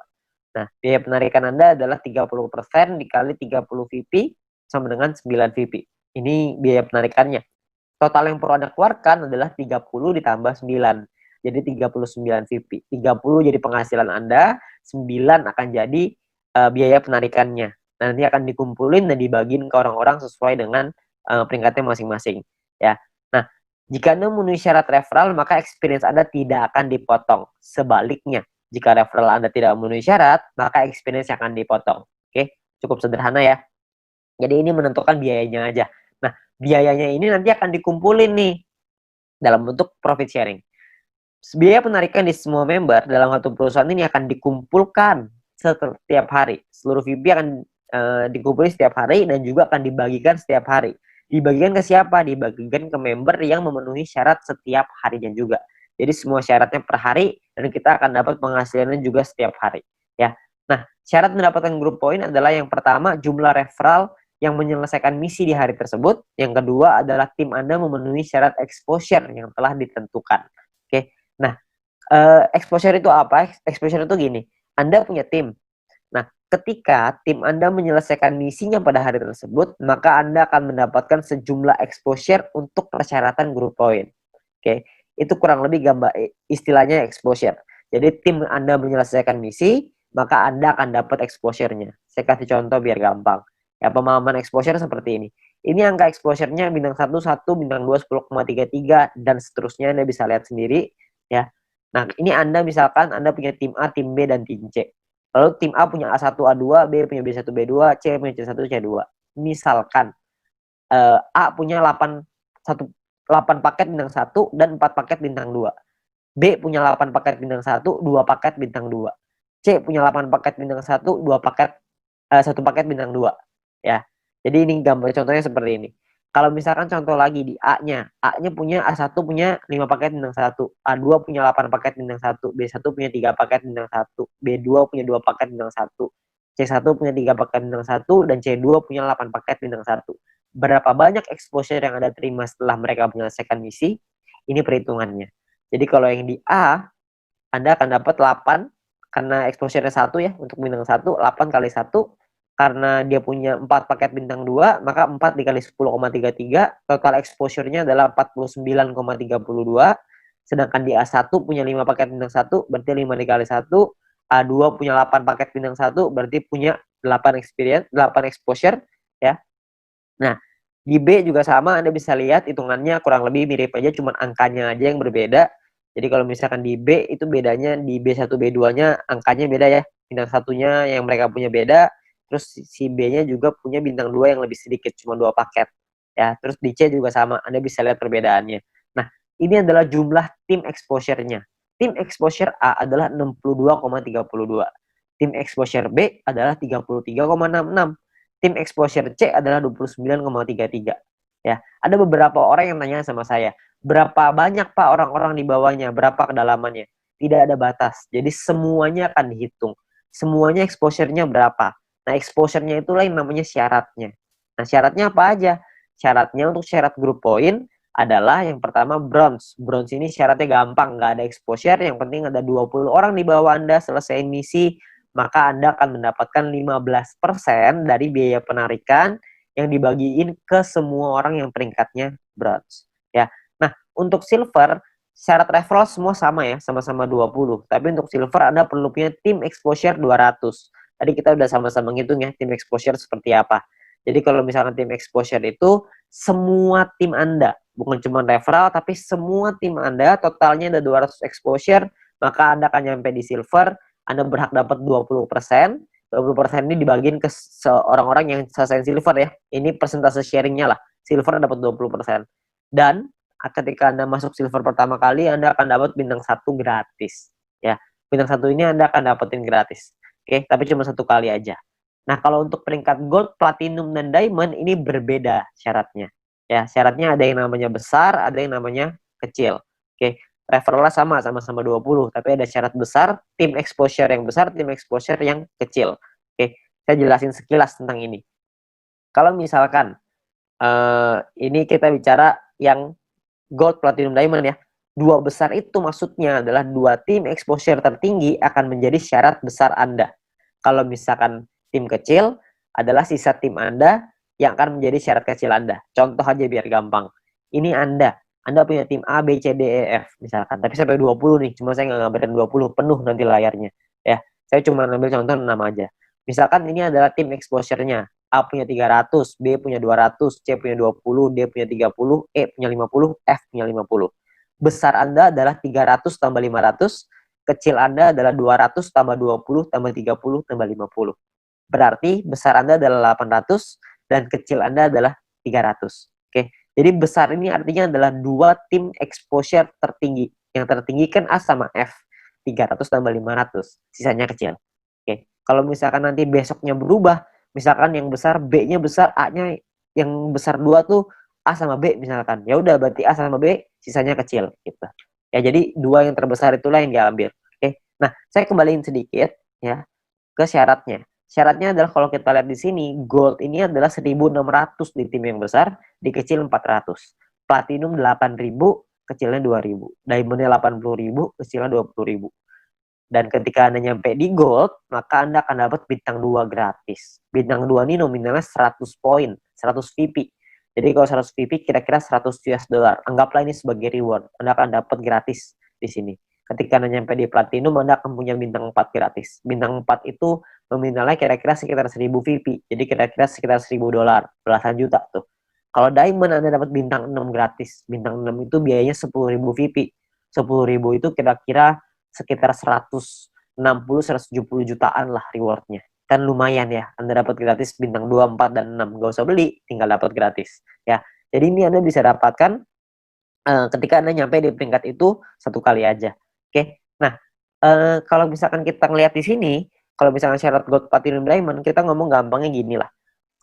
Nah, biaya penarikan Anda adalah 30% dikali 30 VP sama dengan 9 VP. Ini biaya penarikannya. Total yang perlu Anda keluarkan adalah 30 ditambah 9. Jadi 39 VP. 30 jadi penghasilan Anda, 9 akan jadi biaya penarikannya. Nanti akan dikumpulin dan dibagiin ke orang-orang sesuai dengan peringkatnya masing-masing. Ya. Nah, jika Anda memenuhi syarat referral, maka experience Anda tidak akan dipotong. Sebaliknya, jika referral Anda tidak memenuhi syarat, maka experience akan dipotong. Oke, cukup sederhana ya. Jadi ini menentukan biayanya aja. Nah, biayanya ini nanti akan dikumpulin nih dalam bentuk profit sharing. Biaya penarikan di semua member dalam satu perusahaan ini akan dikumpulkan setiap hari. Seluruh VP akan dikumpulkan setiap hari dan juga akan dibagikan setiap hari. Dibagikan ke siapa? Dibagikan ke member yang memenuhi syarat setiap harinya juga. Jadi semua syaratnya per hari dan kita akan dapat penghasilannya juga setiap hari. Ya. Nah, syarat mendapatkan group point adalah yang pertama jumlah referral yang menyelesaikan misi di hari tersebut. Yang kedua adalah tim Anda memenuhi syarat exposure yang telah ditentukan. Oke. Nah, exposure itu apa? Exposure itu gini, Anda punya tim. Nah, ketika tim Anda menyelesaikan misinya pada hari tersebut, maka Anda akan mendapatkan sejumlah exposure untuk persyaratan group point. Oke, Itu kurang lebih gambar istilahnya exposure. Jadi tim Anda menyelesaikan misi, maka Anda akan dapat exposure-nya. Saya kasih contoh biar gampang. Ya, pemahaman exposure seperti ini. Ini angka exposure-nya bintang 1, 1, bintang 2, 10,33, dan seterusnya. Anda bisa lihat sendiri. Ya. Nah, ini Anda misalkan Anda punya tim A, tim B, dan tim C. Lalu tim A punya A1, A2, B punya B1, B2, C punya C1, C2. Misalkan A punya 8 paket bintang 1 dan 4 paket bintang 2. B punya 8 paket bintang 1, 2 paket bintang 2. C punya 8 paket bintang 1, 2 paket 1 paket bintang 2. Ya. Jadi ini gambar contohnya seperti ini. Kalau misalkan contoh lagi di A-nya, A-nya punya A1 punya 5 paket bintang 1, A2 punya 8 paket bintang 1, B1 punya 3 paket bintang 1, B2 punya 2 paket bintang 1, C1 punya 3 paket bintang 1, dan C2 punya 8 paket bintang 1. Berapa banyak exposure yang Anda terima setelah mereka menyelesaikan misi? Ini perhitungannya. Jadi kalau yang di A, Anda akan dapat 8 karena exposure-nya 1 ya untuk bintang 1, 8 kali 1 karena dia punya 4 paket bintang 2, maka 4 dikali 10,33, total exposure-nya adalah 49,32. Sedangkan di A1 punya 5 paket bintang 1, berarti 5 dikali 1, A2 punya 8 paket bintang 1, berarti punya 8 exposure ya. Nah, di B juga sama, Anda bisa lihat hitungannya kurang lebih mirip aja, cuman angkanya aja yang berbeda. Jadi kalau misalkan di B itu bedanya di B1, B2-nya angkanya beda ya. Bintang satunya yang mereka punya beda, terus si B-nya juga punya bintang 2 yang lebih sedikit, cuma 2 paket. Ya, terus di C juga sama, Anda bisa lihat perbedaannya. Nah, ini adalah jumlah tim exposure-nya. Tim exposure A adalah 62,32. Tim exposure B adalah 33,66. Tim exposure C adalah 29,33. Ya, ada beberapa orang yang nanya sama saya, berapa banyak Pak orang-orang di bawahnya, berapa kedalamannya? Tidak ada batas. Jadi semuanya akan dihitung. Semuanya exposure-nya berapa. Nah, exposure-nya itulah yang namanya syaratnya. Nah, syaratnya apa aja? Syaratnya untuk syarat group point adalah yang pertama bronze. Bronze ini syaratnya gampang, nggak ada exposure, yang penting ada 20 orang di bawah Anda selesai misi, maka Anda akan mendapatkan 15% dari biaya penarikan yang dibagiin ke semua orang yang peringkatnya bronze. Ya. Nah, untuk silver, syarat referral semua sama ya, sama-sama 20. Tapi untuk silver Anda perlu punya tim exposure 200. Tadi kita udah sama-sama ngitung ya, tim exposure seperti apa. Jadi kalau misalkan tim exposure itu semua tim Anda, bukan cuma referral, tapi semua tim Anda totalnya ada 200 exposure, maka Anda akan nyampe di silver. Anda berhak dapat 20%. 20% ini dibagiin ke orang-orang yang selesai silver ya. Ini persentase sharingnya lah. Silver dapat 20%. Dan ketika Anda masuk silver pertama kali, Anda akan dapat bintang 1 gratis. Ya, bintang 1 ini Anda akan dapetin gratis. Oke, tapi cuma 1 kali aja. Nah, kalau untuk peringkat gold, platinum, dan diamond ini berbeda syaratnya. Ya, syaratnya ada yang namanya besar, ada yang namanya kecil. Oke, referralnya sama-sama 20, tapi ada syarat besar, tim exposure yang besar, tim exposure yang kecil. Oke, saya jelasin sekilas tentang ini. Kalau misalkan ini kita bicara yang gold, platinum, diamond ya. Dua besar itu maksudnya adalah dua tim exposure tertinggi akan menjadi syarat besar Anda. Kalau misalkan tim kecil adalah sisa tim Anda yang akan menjadi syarat kecil Anda. Contoh aja biar gampang. Ini Anda punya tim A, B, C, D, E, F misalkan. Tapi sampai 20 nih, cuma saya nggak ngambilin 20, penuh nanti layarnya. Ya, saya cuma ambil contoh 6 aja. Misalkan ini adalah tim exposure-nya. A punya 300, B punya 200, C punya 20, D punya 30, E punya 50, F punya 50. Besar Anda adalah 300 tambah 500, kecil Anda adalah 200 tambah 20 tambah 30 tambah 50. Berarti besar Anda adalah 800 dan kecil Anda adalah 300. Oke. Jadi besar ini artinya adalah dua tim exposure tertinggi. Yang tertinggi kan A sama F. 300 tambah 500, sisanya kecil. Oke. Kalau misalkan nanti besoknya berubah, misalkan yang besar B-nya besar, A-nya yang besar 2 tuh A sama B misalkan. Ya udah berarti A sama B sisanya kecil gitu. Ya jadi dua yang terbesar itulah yang diambil. Oke. Nah, saya kembaliin sedikit ya ke syaratnya. Syaratnya adalah kalau kita lihat di sini, gold ini adalah 1.600 di tim yang besar, di kecil 400. Platinum 8.000, kecilnya 2.000. Diamondnya 80.000, kecilnya 20.000. Dan ketika Anda nyampe di gold, maka Anda akan dapat bintang 2 gratis. Bintang 2 ini nominalnya 100 poin, 100 VP. Jadi kalau 100 VP kira-kira 100 US dollar. Anggaplah ini sebagai reward. Anda akan dapat gratis di sini. Ketika Anda nyampe di platinum, Anda akan punya bintang 4 gratis. Bintang 4 itu nominalnya kira-kira sekitar 1000 VP. Jadi kira-kira sekitar 1000 dolar, belasan juta tuh. Kalau diamond Anda dapat bintang 6 gratis. Bintang 6 itu biayanya 10.000 VP. 10.000 itu kira-kira sekitar 160-170 jutaan lah rewardnya. Kan lumayan ya, Anda dapat gratis bintang 2, 4, dan 6. Gak usah beli, tinggal dapat gratis. Ya, jadi ini Anda bisa dapatkan ketika Anda nyampe di peringkat itu satu kali aja. Oke, nah kalau misalkan kita ngelihat di sini, kalau misalkan syarat gold, platinum, diamond, kita ngomong gampangnya gini lah.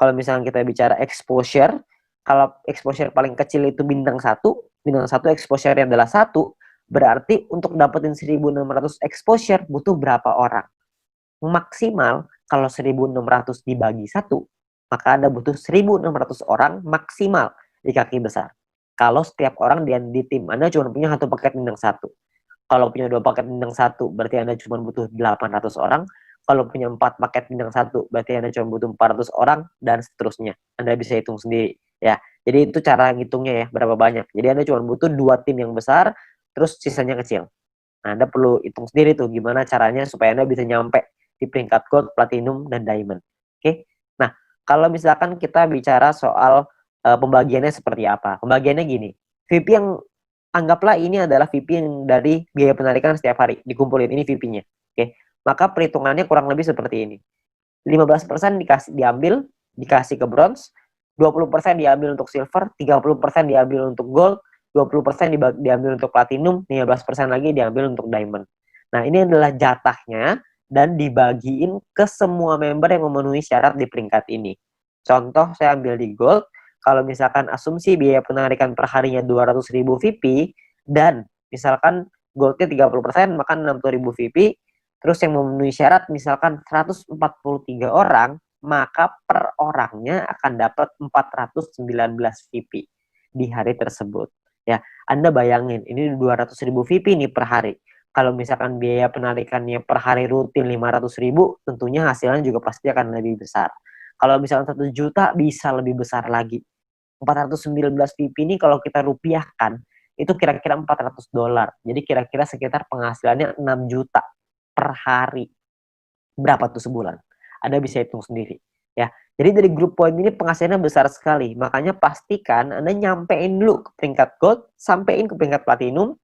Kalau misalkan kita bicara exposure, kalau exposure paling kecil itu bintang 1, bintang 1 exposure-nya adalah 1, berarti untuk dapetin 1600 exposure butuh berapa orang? Maksimal kalau 1600 dibagi 1, maka Anda butuh 1600 orang maksimal di kaki besar. Kalau setiap orang di tim Anda cuma punya satu paket bintang 1. Kalau punya 2 paket bintang 1, berarti Anda cuma butuh 800 orang. Kalau punya 4 paket bintang 1, berarti Anda cuma butuh 400 orang, dan seterusnya. Anda bisa hitung sendiri. Ya, jadi itu cara ngitungnya ya, berapa banyak. Jadi Anda cuma butuh 2 tim yang besar, terus sisanya kecil. Nah, Anda perlu hitung sendiri tuh gimana caranya supaya Anda bisa nyampe di peringkat gold, platinum, dan diamond. Oke. Nah, kalau misalkan kita bicara soal pembagiannya seperti apa. Pembagiannya gini. VP yang anggaplah ini adalah VP yang dari biaya penarikan setiap hari. Dikumpulin ini VP-nya. Oke. Maka perhitungannya kurang lebih seperti ini. 15% dikasih ke bronze, 20% diambil untuk silver, 30% diambil untuk gold, 20% diambil untuk platinum, 15% lagi diambil untuk diamond. Nah, ini adalah jatahnya dan dibagiin ke semua member yang memenuhi syarat di peringkat ini. Contoh, saya ambil di gold, kalau misalkan asumsi biaya penarikan per harinya 200.000 VP, dan misalkan goldnya 30%, maka 60.000 VP, terus yang memenuhi syarat misalkan 143 orang, maka per orangnya akan dapat 419 VP di hari tersebut. Ya, Anda bayangin, ini 200.000 VP nih per hari. Kalau misalkan biaya penarikannya per hari rutin 500.000, tentunya hasilnya juga pasti akan lebih besar. Kalau misalkan 1 juta, bisa lebih besar lagi. 419 VP ini kalau kita rupiahkan, itu kira-kira 400 dolar. Jadi kira-kira sekitar penghasilannya 6 juta per hari. Berapa tuh sebulan? Anda bisa hitung sendiri. Ya, jadi dari grup poin ini penghasilannya besar sekali. Makanya pastikan Anda nyampein dulu ke peringkat gold, sampein ke peringkat platinum,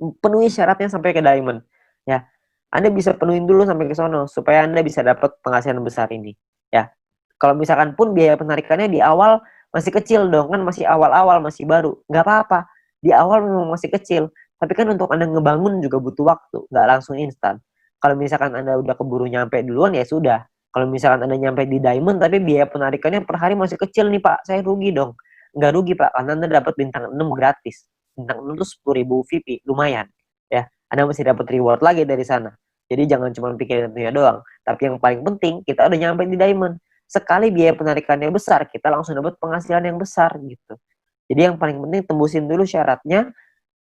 penuhi syaratnya sampai ke diamond. Ya, Anda bisa penuhin dulu sampai ke sono supaya Anda bisa dapat penghasilan besar ini. Ya, kalau misalkan pun biaya penarikannya di awal masih kecil dong, kan masih awal-awal, masih baru. Nggak apa-apa. Di awal memang masih kecil. Tapi kan untuk Anda ngebangun juga butuh waktu. Nggak langsung instan. Kalau misalkan Anda udah keburu nyampe duluan, ya sudah. Kalau misalkan Anda nyampe di diamond, tapi biaya penarikannya per hari masih kecil nih Pak, saya rugi dong. Nggak rugi Pak, karena Anda dapat bintang 6 gratis. Bintang 6 itu 10.000 VP, lumayan. Ya, Anda masih dapat reward lagi dari sana. Jadi jangan cuma pikirin tentunya doang. Tapi yang paling penting, kita udah nyampe di diamond. Sekali biaya penarikannya besar, kita langsung dapat penghasilan yang besar gitu. Jadi yang paling penting tembusin dulu syaratnya,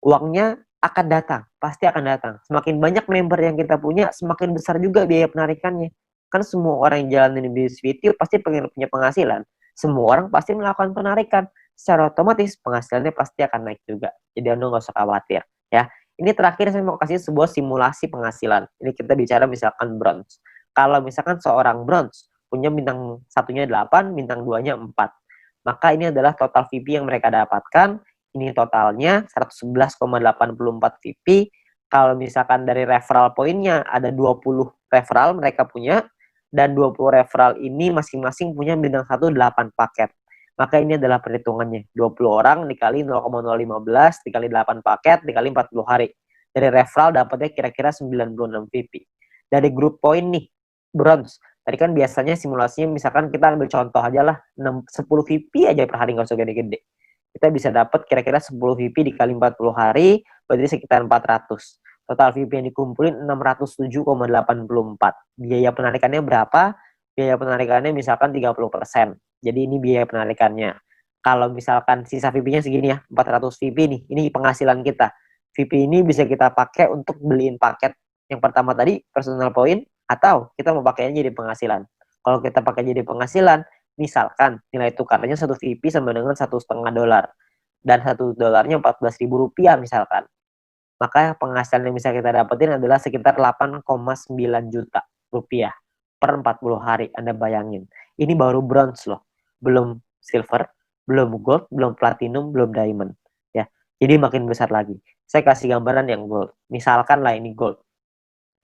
uangnya akan datang, pasti akan datang. Semakin banyak member yang kita punya, semakin besar juga biaya penarikannya. Kan semua orang yang jalanin bisnis video pasti pengen punya penghasilan. Semua orang pasti melakukan penarikan. Secara otomatis penghasilannya pasti akan naik juga. Jadi Anda nggak usah khawatir. Ya, ini terakhir saya mau kasih sebuah simulasi penghasilan. Ini kita bicara misalkan bronze. Kalau misalkan seorang bronze punya bintang satunya 8, bintang 2-nya 4. Maka ini adalah total VP yang mereka dapatkan. Ini totalnya 111,84 VP. Kalau misalkan dari referral poinnya ada 20 referral mereka punya, dan 20 referral ini masing-masing punya bintang 1 8 paket. Maka ini adalah perhitungannya. 20 orang dikali 0,015 dikali 8 paket dikali 40 hari. Dari referral dapatnya kira-kira 96 VP. Dari grup poin nih, bronze. Tadi kan biasanya simulasinya misalkan kita ambil contoh aja lah, 10 VP aja per hari, nggak usah gede-gede. Kita bisa dapat kira-kira 10 VP dikali 40 hari, berarti sekitar 400. Total VP yang dikumpulin 607,84. Biaya penarikannya berapa? Biaya penarikannya misalkan 30%. Jadi ini biaya penarikannya. Kalau misalkan sisa VP-nya segini ya, 400 VP nih, ini penghasilan kita. VP ini bisa kita pakai untuk beliin paket yang pertama tadi, personal point, atau kita mau pakainya jadi penghasilan. Kalau kita pakai jadi penghasilan, Misalkan nilai tukarnya 1 VP sama dengan $1,5 dan $1 Rp14.000 misalkan. Maka penghasilan yang bisa kita dapetin adalah sekitar 8,9 juta rupiah per 40 hari. Anda bayangin. Ini baru bronze loh. Belum silver, belum gold, belum platinum, belum diamond. Ya. Jadi makin besar lagi. Saya kasih gambaran yang gold. Misalkan lah ini gold.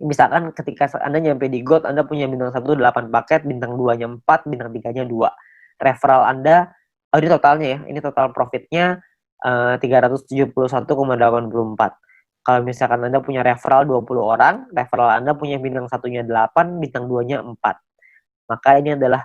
Misalkan ketika Anda nyampe di gold, Anda punya bintang 1 8 paket, bintang 2-nya 4, bintang 3-nya 2. Referral Anda, ini totalnya ya, ini total profitnya 371,84. Kalau misalkan Anda punya referral 20 orang, referral Anda punya bintang 1-nya 8, bintang 2-nya 4. Maka ini adalah,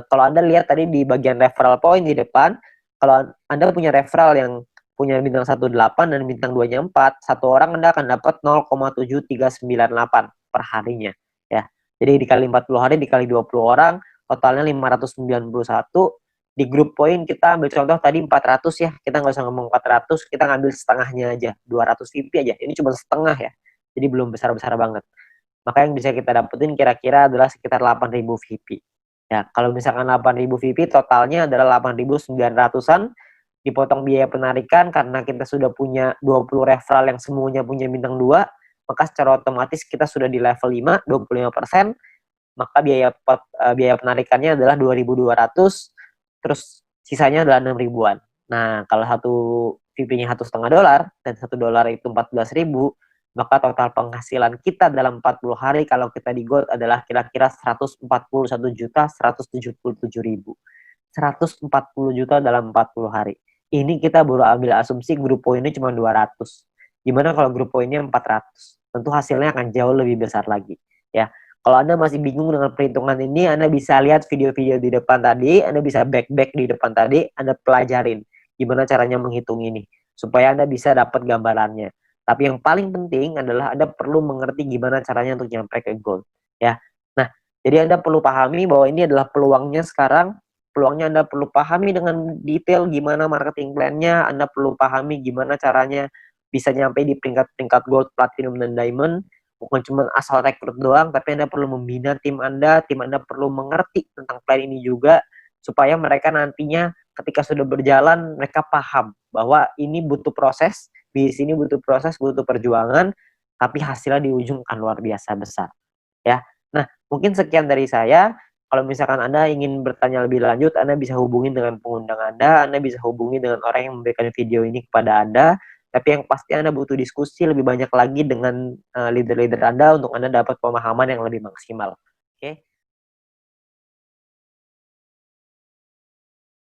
kalau Anda lihat tadi di bagian referral point di depan, kalau Anda punya referral yang punya bintang 1 8 dan bintang 2-nya 4, satu orang Anda akan dapat 0,7398 per harinya ya. Jadi dikali 40 hari dikali 20 orang totalnya 591. Di grup poin kita ambil contoh tadi 400 ya. Kita nggak usah ngomong 400, kita ngambil setengahnya aja, 200 VP aja. Ini cuma setengah ya. Jadi belum besar-besar banget. Maka yang bisa kita dapetin kira-kira adalah sekitar 8.000 VP. Ya, kalau misalkan 8.000 VP totalnya adalah 8.900-an, dipotong biaya penarikan karena kita sudah punya 20 referral yang semuanya punya bintang 2, maka secara otomatis kita sudah di level 5, 25%, maka biaya penarikannya adalah 2.200, terus sisanya adalah 6 ribuan. Nah, kalau satu VP-nya $1,5 dan $1 itu 14.000, maka total penghasilan kita dalam 40 hari kalau kita di gold adalah kira-kira 141.177.000. 140 juta dalam 40 hari. Ini kita baru ambil asumsi grup poinnya cuma 200. Gimana kalau grup poinnya 400? Tentu hasilnya akan jauh lebih besar lagi. Ya, kalau Anda masih bingung dengan perhitungan ini, Anda bisa lihat video-video di depan tadi, Anda bisa back di depan tadi, Anda pelajarin gimana caranya menghitung ini supaya Anda bisa dapat gambarannya. Tapi yang paling penting adalah Anda perlu mengerti gimana caranya untuk nyampe ke gold. Ya, nah jadi Anda perlu pahami bahwa ini adalah peluangnya sekarang. Peluangnya Anda perlu pahami dengan detail gimana marketing plan-nya, Anda perlu pahami gimana caranya bisa nyampe di peringkat-peringkat gold, platinum, dan diamond. Bukan cuma asal rekrut doang, tapi Anda perlu membina tim Anda perlu mengerti tentang plan ini juga, supaya mereka nantinya ketika sudah berjalan, mereka paham bahwa ini butuh proses, di sini butuh proses, butuh perjuangan, tapi hasilnya di ujung akan luar biasa besar. Ya, nah mungkin sekian dari saya. Kalau misalkan Anda ingin bertanya lebih lanjut, Anda bisa hubungi dengan pengundang Anda bisa hubungi dengan orang yang memberikan video ini kepada Anda. Tapi yang pasti Anda butuh diskusi lebih banyak lagi dengan leader-leader Anda untuk Anda dapat pemahaman yang lebih maksimal. Oke.